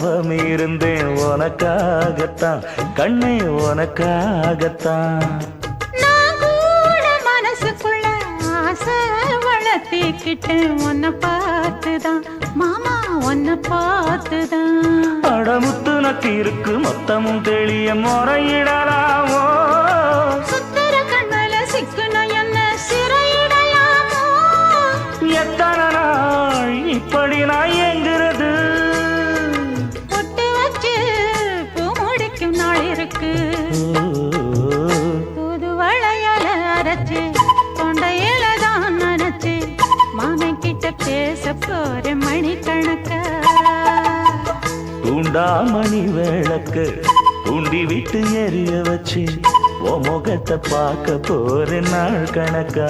தவம் இருந்தேன் உனக்காகத்தான் கண்ணே உனக்காகத்தான். நான் கூட மனசுக்குள்ள ஆசை வளர்த்திக்கிட்டேன் உன்னை பார்த்துதான் மாமா உன்னை பார்த்துதான். அடமுத்து நக்கு இருக்கு மொத்தமும் தெளிய முறையிடலாமோ சுத்தர கண்மல சிக்குன என்ன சிறையிடலாமோ. எத்தனை நாள் இப்படி நான் எங்கிறது பொட்டு வச்சு பூ முடிக்கும் நாள் இருக்கு. புது வளையல அரைச்சு தொண்டையில தான் நினைச்சு மாமன் கிட்ட பேச போற மணிக்கணக்கா. தூண்டாமணி விளக்கு தூண்டி விட்டு எரிய வச்சு உன் முகத்தை பார்க்க போற நாள் கணக்கா.